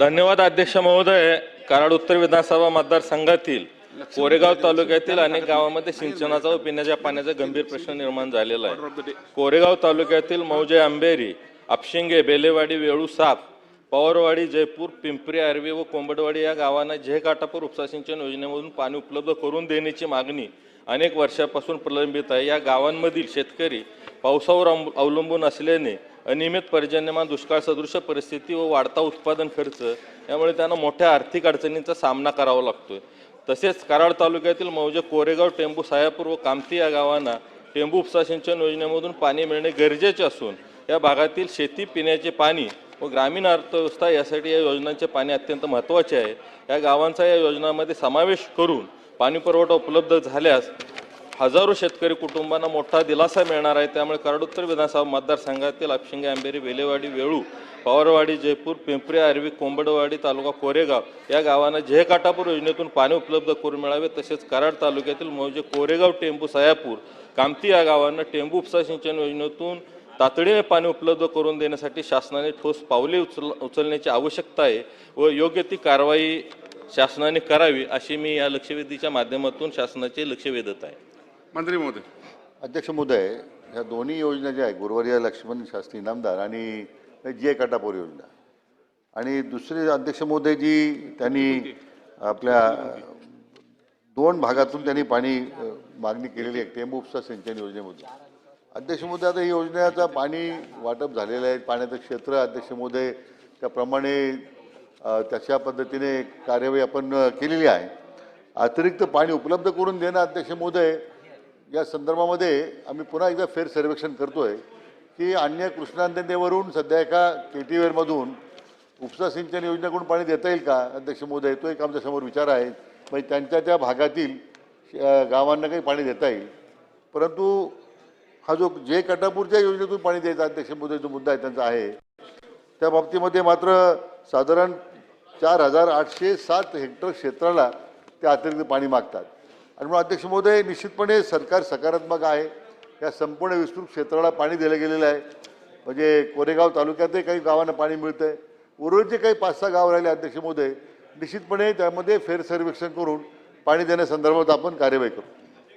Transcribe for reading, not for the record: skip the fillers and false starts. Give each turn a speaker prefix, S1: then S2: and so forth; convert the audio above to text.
S1: धन्यवाद अध्यक्ष महोदय. कराड उत्तर विधानसभा मतदारसंघातील कोरेगाव तालुक्यातील अनेक गावांमध्ये सिंचनाचा व पिण्याच्या पाण्याचा गंभीर प्रश्न निर्माण झालेला आहे. कोरेगाव तालुक्यातील मौजे आंबेरी, आपशिंगे, बेलेवाडी, वेळू साप, पवारवाडी, जयपूर, पिंपरी आर्वी व कोंबडवाडी या गावांना झेकाटापूर उपसा सिंचन योजनेमधून पाणी उपलब्ध करून देण्याची मागणी अनेक वर्षापासून प्रलंबित आहे. या गावांमधील शेतकरी पावसावर अवलंबून असल्याने अनियमित पर्जन्यमान, दुष्काळ सदृश परिस्थिती व वाढता उत्पादन खर्च यामुळे त्यांना मोठ्या आर्थिक अडचणींचा सामना करावा लागतोय. तसेच कराड तालुक्यातील मौजे, कोरेगाव, टेंबू, सायापूर व कामती या गावांना टेंबू उपसा सिंचन योजनेमधून पाणी मिळणे गरजेचे असून या भागातील शेती, पिण्याचे पाणी व ग्रामीण अर्थव्यवस्था यासाठी या योजनांचे पाणी अत्यंत महत्त्वाचे आहे. या गावांचा या योजनांमध्ये समावेश करून पाणी पुरवठा उपलब्ध झाल्यास हजारो शेतकरी कुटुंबांना मोठा दिलासा मिळणार आहे. त्यामुळे कराड उत्तर विधानसभा मतदारसंघातील आपशिंगे, आंबेरी, बेलेवाडी, वेळू, पवारवाडी, जयपूर, पिंपरी आर्वी, कोंबडवाडी, तालुका कोरेगाव या गावांना झेकाटापूर योजनेतून पाणी उपलब्ध करून मिळावे. तसेच कराड तालुक्यातील मौजे, कोरेगाव, टेंबू, सायापूर, कामती या गावांना टेंबू उपसा सिंचन योजनेतून तातडीने पाणी उपलब्ध करून देण्यासाठी शासनाने ठोस पावले उचलण्याची आवश्यकता आहे व योग्य ती कारवाई शासनाने करावी अशी मी या लक्षवेधीच्या माध्यमातून शासनाचे लक्ष वेधत आहे.
S2: मंत्री महोदय.
S3: अध्यक्ष महोदय, ह्या दोन्ही योजना ज्या आहेत, गुरुवर्य लक्ष्मण शास्त्री इनामदार आणि झेकाटापूर योजना, आणि दुसरे अध्यक्ष महोदय जी त्यांनी आपल्या दोन भागातून त्यांनी पाणी मागणी केलेली आहे टेंबू उपसा सिंचन योजनेमधून. अध्यक्ष महोदय, आता ही योजनेचं पाणी वाटप झालेलं आहे. पाण्याचं क्षेत्र अध्यक्ष महोदय त्याप्रमाणे त्याच्या पद्धतीने कार्यवाही आपण केलेली आहे. अतिरिक्त पाणी उपलब्ध करून देणं अध्यक्ष महोदय, या संदर्भामध्ये आम्ही पुन्हा एकदा फेर सर्वेक्षण करतोय की अन्य कृष्णा नदीवरून सध्या एका KTVRमधून उपसा सिंचन योजनेकडून पाणी देता येईल का अध्यक्ष महोदय, तो एक आमच्यासमोर विचार आहे. म्हणजे त्यांच्या त्या भागातील गावांना काही पाणी देता येईल. परंतु हा जो झेकाटापूरच्या योजनेतून पाणी द्यायचा अध्यक्ष महोदय जो मुद्दा आहे त्यांचा आहे, त्या बाबतीमध्ये मात्र साधारण 4807 हेक्टर क्षेत्राला ते अतिरिक्त पाणी मागतात. आणि म्हणून अध्यक्ष महोदय, निश्चितपणे सरकार सकारात्मक आहे. या संपूर्ण विस्तृत क्षेत्राला पाणी दिलं गेलेलं आहे. म्हणजे कोरेगाव तालुक्यातही काही गावांना पाणी मिळतं आहे. उर्वरित जे काही 5-6 गाव राहिले अध्यक्ष महोदय, निश्चितपणे त्यामध्ये फेर सर्वेक्षण करून पाणी देण्यासंदर्भात आपण कार्यवाही करू.